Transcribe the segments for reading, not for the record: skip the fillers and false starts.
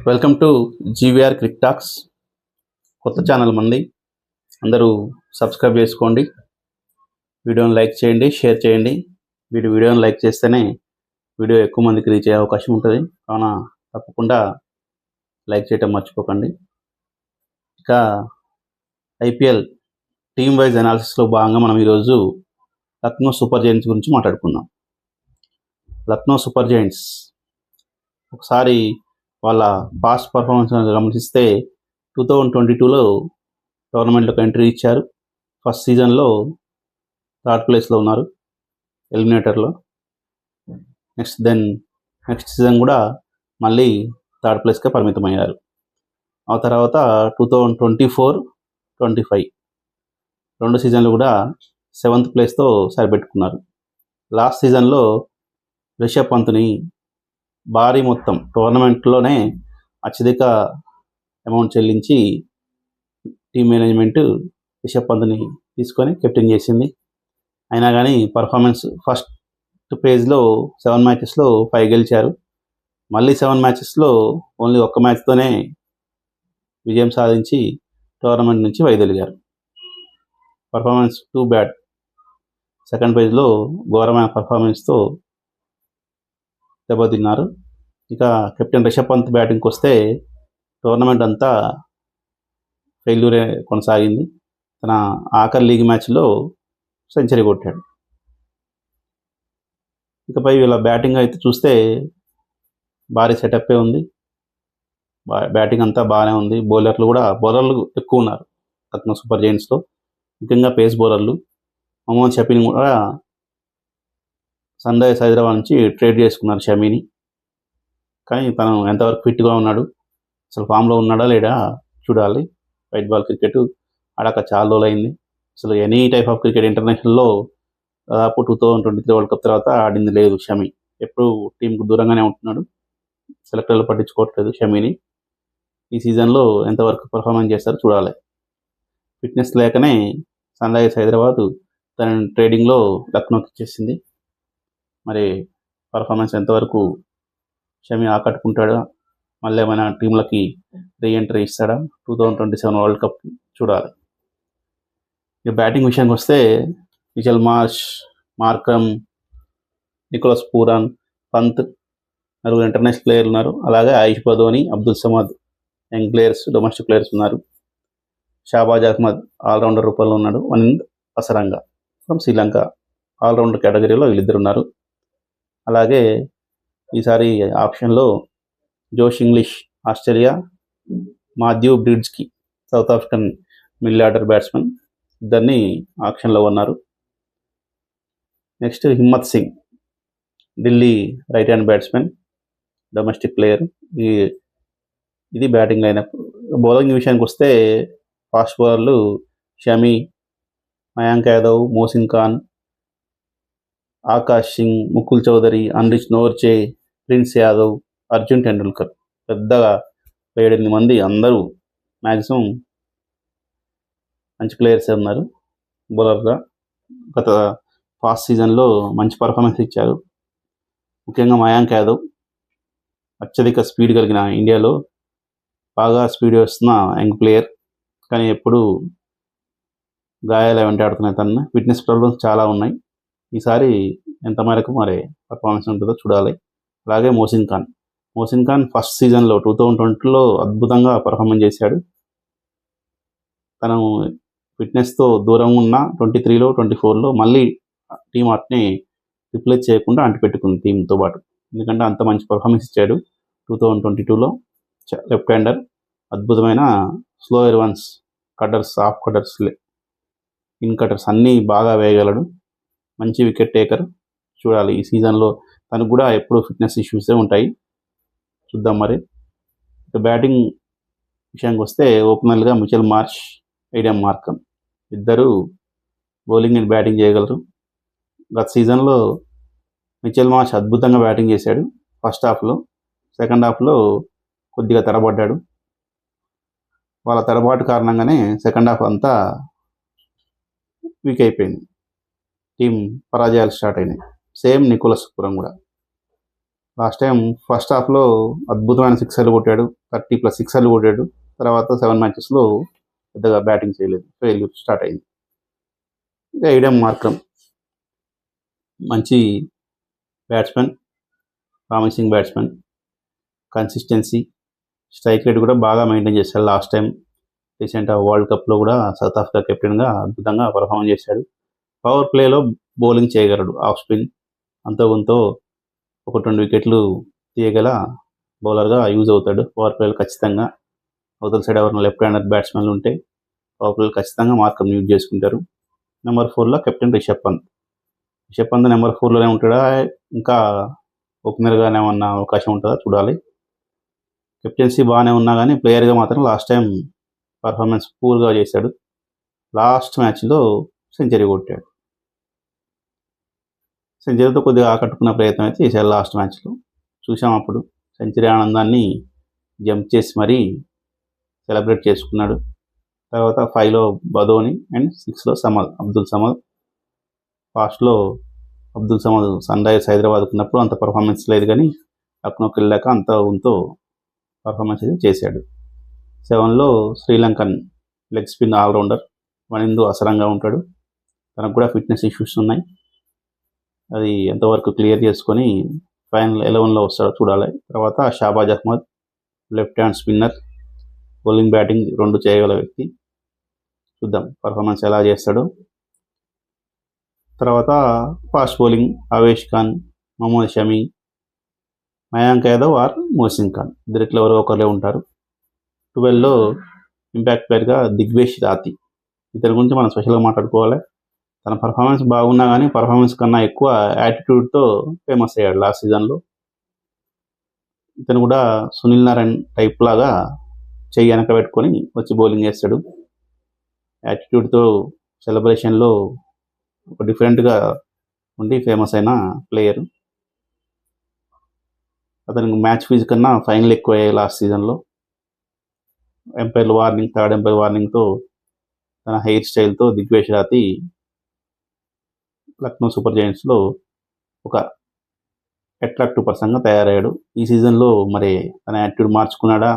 Welcome to GVR Crick talks. కొత్త channel మంది, అందరూ సబ్స్క్రైబ్ చేసుకోండి. వీడియోని లైక్ చేయండి, షేర్ చేయండి. వీడియోని లైక్ చేస్తేనే వీడియో ఎక్కువ మందికి రీచ్ అయ్యే అవకాశం ఉంటుంది. కావున తప్పకుండా లైక్ చేయటం మర్చిపోకండి. ఇక ఐపీఎల్ టీమ్ వైజ్ అనాలిసిస్లో భాగంగా మనం ఈరోజు లక్నో సూపర్ జైంట్స్ గురించి మాట్లాడుకుందాం. లక్నో సూపర్ జైంట్స్ ఒకసారి వాళ్ళ పాస్ట్ పర్ఫార్మెన్స్ గమనిస్తే 2022లో టోర్నమెంట్లోకి ఎంట్రీ ఇచ్చారు. ఫస్ట్ సీజన్లో థర్డ్ ప్లేస్లో ఉన్నారు ఎలిమినేటర్లో. నెక్స్ట్ సీజన్ కూడా మళ్ళీ థర్డ్ ప్లేస్కే పరిమితమయ్యారు. ఆ తర్వాత 2024-25 రెండు సీజన్లు కూడా 7th ప్లేస్తో సరిపెట్టుకున్నారు. లాస్ట్ సీజన్లో రిషబ్ పంత్ని భారీ మొత్తం టోర్నమెంట్లోనే అత్యధిక అమౌంట్ చెల్లించి టీమ్ మేనేజ్మెంట్ రిషబ్ పంత్ని తీసుకొని కెప్టెన్ చేసింది. అయినా కానీ పర్ఫార్మెన్స్ ఫస్ట్ పేజ్లో 7 మ్యాచెస్లో 5 గెలిచారు. మళ్ళీ 7 మ్యాచెస్లో ఓన్లీ ఒక్క మ్యాచ్తోనే విజయం సాధించి టోర్నమెంట్ నుంచి వైదొలిగారు. Performance too bad. సెకండ్ పేజ్లో ఘోరమైన పర్ఫార్మెన్స్తో దెబ్బతిన్నారు. ఇక కెప్టెన్ రిషబ్ పంత్ బ్యాటింగ్కి వస్తే టోర్నమెంట్ అంతా ఫెయిల్యూరే కొనసాగింది. తన ఆఖరి లీగ్ మ్యాచ్లో సెంచరీ కొట్టాడు. ఇకపై వీళ్ళ బ్యాటింగ్ అయితే చూస్తే భారీ సెటప్పే ఉంది. బ్యాటింగ్ అంతా బాగానే ఉంది. బౌలర్లు ఎక్కువ ఉన్నారు లక్నో సూపర్ జైంట్స్లో, ముఖ్యంగా పేస్ బౌలర్లు. మొహమ్మద్ షమీని కూడా సన్ రైజర్స్ హైదరాబాద్ నుంచి ట్రేడ్ చేసుకున్నారు షమీని. కానీ తను ఎంతవరకు ఫిట్గా ఉన్నాడు, అసలు ఫామ్లో ఉన్నాడా లేడా చూడాలి. వైట్ బాల్ క్రికెట్ ఆడాక చాలా రోజులు అయింది. అసలు ఎనీ టైప్ ఆఫ్ క్రికెట్ ఇంటర్నేషనల్లో దాదాపు 2023 వరల్డ్ కప్ తర్వాత ఆడింది లేదు షమీ. ఎప్పుడు టీంకు దూరంగానే ఉంటున్నాడు. సెలెక్టర్లు పట్టించుకోవట్లేదు షమీని. ఈ సీజన్లో ఎంతవరకు పర్ఫార్మెన్స్ చేస్తారో చూడాలి. ఫిట్నెస్ లేకనే సన్ రైజర్స్ హైదరాబాద్ తన ట్రేడింగ్లో లక్నోకి ఇచ్చేసింది. మరి పర్ఫార్మెన్స్ ఎంతవరకు షమీ ఆకట్టుకుంటాడా, మళ్ళీ ఏమైనా టీంలకి రీఎంట్రీ ఇస్తాడా 2027 వరల్డ్ కప్ చూడాలి. ఇక బ్యాటింగ్ విషయానికి వస్తే Mitchell Marsh, Markram, Nicholas Pooran, Pant నలుగురు ఇంటర్నేషనల్ ప్లేయర్లు ఉన్నారు. అలాగే Ayush Badoni, Abdul Samad young players, domestic players ఉన్నారు. షాబాజ్ అహ్మద్ ఆల్రౌండర్ రూపంలో ఉన్నాడు. వనింద్ అసరంగ ఫ్రమ్ శ్రీలంక ఆల్రౌండర్ కేటగిరీలో వీళ్ళిద్దరు ఉన్నారు. అలాగే ఈసారి ఆప్షన్లో జోష్ ఇంగ్లీష్ ఆస్ట్రేలియా, మాథ్యూ బ్రిడ్జ్కి South African middle order batsmen ఇద్దరిని ఆప్షన్లో ఉన్నారు. Next Himmat Singh Delhi right hand batsmen, domestic player. ఇది బ్యాటింగ్ లైనప్. బౌలింగ్ విషయానికి వస్తే ఫాస్ట్ బౌలర్లు షమీ, మయాంక్ యాదవ్, మోసిన్ ఖాన్, ఆకాష్ సింగ్, ముకుల్ చౌదరి, అన్రిచ్ నోర్చే, ప్రిన్స్ యాదవ్, అర్జున్ టెండూల్కర్. పెద్దగా 7-8 మంది, అందరూ మ్యాక్సిమం మంచి ప్లేయర్సే ఉన్నారు బౌలర్గా. గత ఫాస్ట్ సీజన్లో మంచి పర్ఫార్మెన్స్ ఇచ్చారు. ముఖ్యంగా మయాంక్ యాదవ్ అత్యధిక స్పీడ్ కలిగిన, ఇండియాలో బాగా స్పీడ్ వస్తున్న యంగ్ ప్లేయర్. కానీ ఎప్పుడు గాయాలు వెంటాడుతున్నాయి తనని. ఫిట్నెస్ ప్రాబ్లమ్స్ చాలా ఉన్నాయి. ఈసారి ఎంత మేరకు మరి పర్ఫార్మెన్స్ ఉంటుందో చూడాలి. అలాగే మోసిన్ ఖాన్ ఫస్ట్ సీజన్లో 2020లో అద్భుతంగా పర్ఫార్మెన్స్ చేశాడు. తను ఫిట్నెస్తో దూరం ఉన్న 23లో 24లో మళ్ళీ టీం అట్నే రిప్లేస్ చేయకుండా అంటిపెట్టుకుంది టీంతో పాటు. ఎందుకంటే అంత మంచి పర్ఫార్మెన్స్ ఇచ్చాడు 2022లో. లెఫ్ట్ హ్యాండర్, అద్భుతమైన slower once, cutters, of cutters, in cutters అన్నీ బాగా వేయగలడు. మంచి వికెట్ టేకర్. చూడాలి ఈ సీజన్లో. తనకు కూడా ఎప్పుడు ఫిట్నెస్ ఇష్యూసే ఉంటాయి, చూద్దాం మరి. ఇక బ్యాటింగ్ విషయానికి వస్తే ఓపెనర్లుగా మిచెల్ మార్ష్, ఐడెన్ మార్క్రమ్ ఇద్దరు బౌలింగ్ అండ్ బ్యాటింగ్ చేయగలరు. గత సీజన్లో మిచెల్ మార్ష్ అద్భుతంగా బ్యాటింగ్ చేశాడు ఫస్ట్ హాఫ్లో. సెకండ్ హాఫ్లో కొద్దిగా తడబడ్డాడు. వాళ్ళ తడబాటు కారణంగానే సెకండ్ హాఫ్ అంతా వీక్ అయిపోయింది. టీం పరాజయాలు స్టార్ట్ అయినాయి. సేమ్ నికోలస్ పూరన్ కూడా. లాస్ట్ టైం ఫస్ట్ హాఫ్లో అద్భుతమైన సిక్సర్లు కొట్టాడు, 30+ సిక్సర్లు కొట్టాడు. తర్వాత 7 మ్యాచెస్లో పెద్దగా బ్యాటింగ్ చేయలేదు, ఫెయిల్యూర్ స్టార్ట్ అయింది. ఇంకా ఏడెం మార్క్రమ్ మంచి batsmen, promising batsmen, consistency, strike rate కూడా బాగా మెయింటైన్ చేశాడు. లాస్ట్ టైం రీసెంట్ వరల్డ్ కప్లో కూడా సౌత్ ఆఫ్రికా కెప్టెన్గా అద్భుతంగా పర్ఫార్మెన్స్ చేశాడు. పవర్ ప్లేలో బౌలింగ్ చేయగలడు, ఆఫ్ స్పిన్ అంతో కొంత 1-2 వికెట్లు తీయగల బౌలర్గా యూజ్ అవుతాడు. పవర్ ప్లేలో ఖచ్చితంగా అవతల సైడ్ ఎవరైనా లెఫ్ట్ హ్యాండర్ బ్యాట్స్మెన్లు ఉంటే పవర్ ప్లేలో ఖచ్చితంగా మార్కర్ని యూజ్ చేసుకుంటారు. నెంబర్ 4లో కెప్టెన్ రిషబ్ పంత్ నెంబర్ 4లోనే ఉంటాడా, ఇంకా ఓపెనర్గానే ఏమన్నా అవకాశం ఉంటుందా చూడాలి. కెప్టెన్సీ బాగానే ఉన్నా కానీ ప్లేయర్గా మాత్రం లాస్ట్ టైం పర్ఫార్మెన్స్ పూర్గా చేశాడు. లాస్ట్ మ్యాచ్లో సెంచరీ కొట్టాడు. సెంచరీతో కొద్దిగా ఆకట్టుకున్న ప్రయత్నం అయితే చేశాడు లాస్ట్ మ్యాచ్లో. చూసాం అప్పుడు సెంచరీ ఆనందాన్ని జంప్ చేసి మరీ సెలబ్రేట్ చేసుకున్నాడు. తర్వాత 5లో బదోని అండ్ 6లో అబ్దుల్ సమద్. ఫాస్ట్లో అబ్దుల్ సమద్ సన్ రైజర్స్ హైదరాబాద్కు ఉన్నప్పుడు అంత పర్ఫార్మెన్స్ లేదు, కానీ లక్నోకి వెళ్ళాక అంత ఉంతో పర్ఫార్మెన్స్ అయితే చేశాడు. 7లో Sri Lankan leg spin all rounder Wanindu Hasaranga ఉంటాడు. తనకు కూడా ఫిట్నెస్ ఇష్యూస్ ఉన్నాయి, అది ఎంతవరకు క్లియర్ చేసుకొని ఫైనల్ 11లో వస్తాడో చూడాలి. తర్వాత Shahbaz Ahmed left hand spinner, bowling batting 2 చేయగల వ్యక్తి. చూద్దాం పర్ఫార్మెన్స్ ఎలా చేస్తాడో. తర్వాత fast bowling Avesh Khan, Mohammed Shami, Mayank Yadav or Mohsin Khan, ఇద్దరిట్లో ఎవరో ఒకరే ఉంటారు. 12లో ఇంపాక్ట్ ప్లేయర్గా దిగ్వేష్ రాతి. ఇతని గురించి మనం స్పెషల్గా మాట్లాడుకోవాలి. తన పర్ఫార్మెన్స్ బాగున్నా కానీ పర్ఫార్మెన్స్ కన్నా ఎక్కువ యాటిట్యూడ్తో ఫేమస్ అయ్యాడు లాస్ట్ సీజన్లో. ఇతను కూడా సునీల్ నారాయణ్ టైప్ లాగా చెయ్యి వెనక పెట్టుకొని వచ్చి బౌలింగ్ చేస్తాడు. యాటిట్యూడ్తో సెలబ్రేషన్లో ఒక డిఫరెంట్గా ఉండి ఫేమస్ అయిన ప్లేయర్. అతనికి మ్యాచ్ ఫీజు కన్నా ఫైనల్ ఎక్కువ అయ్యాయి లాస్ట్ సీజన్లో. థర్డ్ ఎంపైర్ వార్నింగ్తో తన హెయిర్ స్టైల్తో దిగ్వేష్ రాతి లక్నో సూపర్ జైంట్స్లో ఒక అట్రాక్టివ్ పర్సన్గా తయారయ్యాడు. ఈ సీజన్లో మరి తన యాటిట్యూడ్ మార్చుకున్నాడా,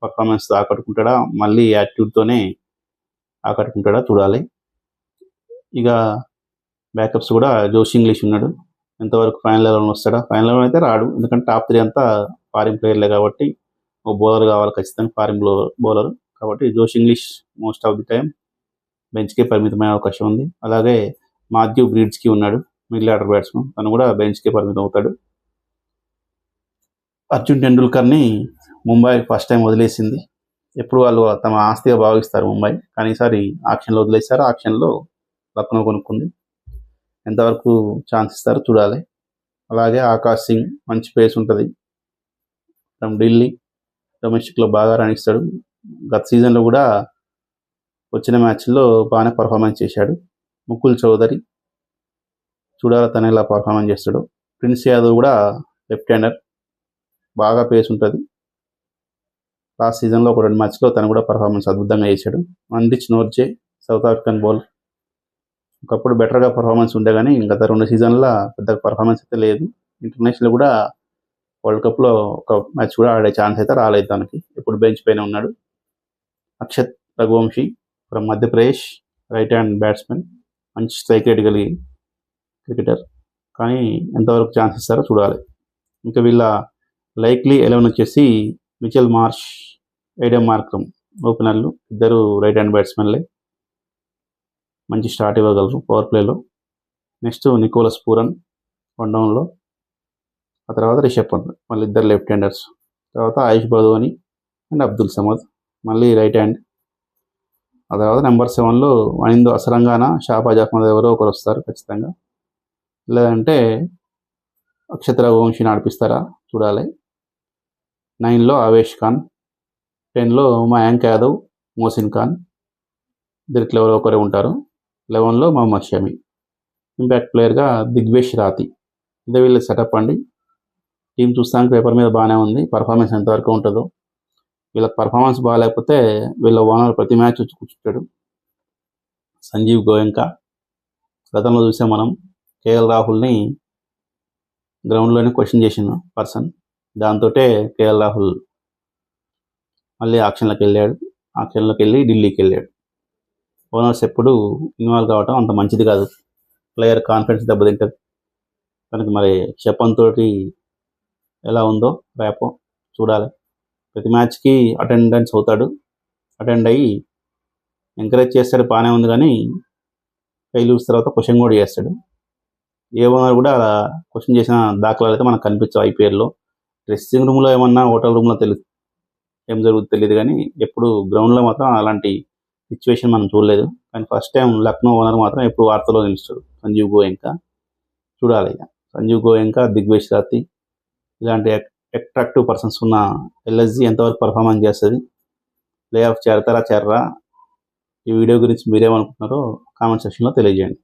పర్ఫార్మెన్స్ ఆకట్టుకుంటాడా, మళ్ళీ యాటిట్యూడ్తోనే ఆకట్టుకుంటాడా చూడాలి. ఇక బ్యాకప్స్ కూడా జోష్ ఇంగ్లీష్ ఉన్నాడు. ఎంతవరకు ఫైనల్ 11 వస్తాడా? ఫైనల్ 11 అయితే రాడు, ఎందుకంటే టాప్ 3 అంతా ఫారిన్ ప్లేయర్లే కాబట్టి ఒక బౌలర్ కావాలి ఖచ్చితంగా, ఫారిన్ బౌలర్ కాబట్టి Josh Inglis most of the time బెంచ్కే పరిమితమైన అవకాశం ఉంది. అలాగే మాథ్యూ బ్రీడ్స్కి ఉన్నాడు, మిడిల్ ఆర్డర్ బ్యాట్స్మెన్, తను కూడా బెంచ్కే పరిమితం అవుతాడు. అర్జున్ టెండూల్కర్ని ముంబై ఫస్ట్ టైం వదిలేసింది. ఎప్పుడు వాళ్ళు తమ ఆస్తిగా భావిస్తారు ముంబై, కానీ ఈసారి ఆక్షన్లో వదిలేశారు. ఆక్షన్లో లక్నో కొనుక్కుంది. ఎంతవరకు ఛాన్స్ ఇస్తారో చూడాలి. అలాగే ఆకాష్ సింగ్ మంచి పేస్ ఉంటుంది ఫ్రమ్ ఢిల్లీ, డొమెస్టిక్లో బాగా రాణిస్తాడు. గత సీజన్లో కూడా వచ్చిన మ్యాచ్లో బాగానే పర్ఫార్మెన్స్ చేశాడు. ముకుల్ చౌదరి చూడాలి తను ఎలా పర్ఫార్మెన్స్ చేస్తాడు. ప్రిన్స్ యాదవ్ కూడా లెఫ్ట్ హ్యాండర్, బాగా పేస్ ఉంటుంది. లాస్ట్ సీజన్లో ఒక 2 మ్యాచ్లో తను కూడా పర్ఫార్మెన్స్ అద్భుతంగా చేశాడు. మన్రిచ్ నోర్జే సౌత్ ఆఫ్రికన్ బౌలర్, ఒకప్పుడు బెటర్గా పర్ఫార్మెన్స్ ఉండే కానీ గత 2 సీజన్లో పెద్ద పర్ఫార్మెన్స్ అయితే లేదు. ఇంటర్నేషనల్ కూడా వరల్డ్ కప్లో ఒక మ్యాచ్ కూడా ఆడే ఛాన్స్ అయితే రాలేదు తనకి, ఎప్పుడు బెంచ్ పైన ఉన్నాడు. Akshat Raghuvanshi from Madhya Pradesh, right hand batsmen, మంచి స్ట్రైక్ రేట్ కలిగి క్రికెటర్, కానీ ఎంతవరకు ఛాన్స్ ఇస్తారో చూడాలి. ఇంకా వీళ్ళ లైక్లీ 11 వచ్చేసి మిచెల్ మార్ష్, ఏడెం మార్క్రమ్ ఓపెనర్లు, ఇద్దరు రైట్ హ్యాండ్ బ్యాట్స్మెన్లే, మంచి స్టార్ట్ ఇవ్వగలరు పవర్ ప్లేలో. నెక్స్ట్ నికోలస్ పూరన్ 1 డౌన్లో, ఆ తర్వాత రిషబ్ పంత్, మళ్ళీ ఇద్దరు లెఫ్ట్ హ్యాండర్స్. తర్వాత ఆయుష్ బదోని అండ్ అబ్దుల్ సమద్, మళ్ళీ రైట్ హ్యాండ్. ఆ తర్వాత నెంబర్ 7లో వనిందు అసరంగాన, షాబాజ్ అహ్మద్ ఎవరో ఒకరు వస్తారు ఖచ్చితంగా, లేదంటే అక్షత్ రఘువంశీ నడిపిస్తారా చూడాలి. 9లో అవేష్ ఖాన్, 10లో మయాంక్ యాదవ్, మోసిన్ ఖాన్, ఇద్దరిట్లో ఎవరో ఒకరే ఉంటారు. 11లో మహమ్మద్ షమి. ఇంపాక్ట్ ప్లేయర్గా దిగ్వేష్ రాతి. ఇదే వీళ్ళ సెటప్ అండి. టీం చూస్తానికి పేపర్ మీద బాగానే ఉంది, పర్ఫార్మెన్స్ ఎంతవరకు ఉంటుందో. వీళ్ళకి పర్ఫార్మెన్స్ బాగాలేకపోతే వీళ్ళ ఓనర్ ప్రతి మ్యాచ్ వచ్చి కూర్చుంటాడు. సంజీవ్ గోయంకా, గతంలో చూసాం మనం కేఎల్ రాహుల్ని గ్రౌండ్లోనే క్వశ్చన్ చేసిన పర్సన్. దాంతో కేఎల్ రాహుల్ మళ్ళీ ఆక్షన్లోకి వెళ్ళి ఢిల్లీకి వెళ్ళాడు. ఓనర్స్ ఎప్పుడు ఇన్వాల్వ్ కావటం అంత మంచిది కాదు, ప్లేయర్ కాన్ఫిడెన్స్ దెబ్బతింటుంది. తనకి మరి జపాన్ తోటి ఎలా ఉందో రేపో చూడాలి. ప్రతి మ్యాచ్కి అటెండ్ అయ్యి ఎంకరేజ్ చేస్తాడు, బాగానే ఉంది. కానీ ఫెయిల్యూర్స్ తర్వాత క్వశ్చన్ కూడా చేస్తాడు. ఏ ఓనర్ కూడా అలా క్వశ్చన్ చేసిన దాఖలాలు అయితే మనకు కనిపించవు ఐపీఎల్లో. డ్రెస్సింగ్ రూమ్లో ఏమన్నా, హోటల్ రూమ్లో ఏం జరుగుతుందో తెలియదు, కానీ ఎప్పుడు గ్రౌండ్లో మాత్రం అలాంటి సిచ్యువేషన్ మనం చూడలేదు. కానీ ఫస్ట్ టైం లక్నో ఓనర్ మాత్రం ఎప్పుడు వార్తల్లో నిలుస్తాడు, సంజీవ్ గోయంకా. చూడాలి ఇక సంజీవ్ గోయంకా, దిగ్వేష్ రాతి ఇలాంటి అట్రాక్టివ్ పర్సన్స్ ఉన్న ఎల్ఎస్జీ ఎంతవరకు పర్ఫార్మెన్స్ చేస్తుంది, ప్లే ఆఫ్ చేరతారా చేరరా? ఈ వీడియో గురించి మీరేమనుకుంటున్నారో కామెంట్ సెక్షన్లో తెలియజేయండి.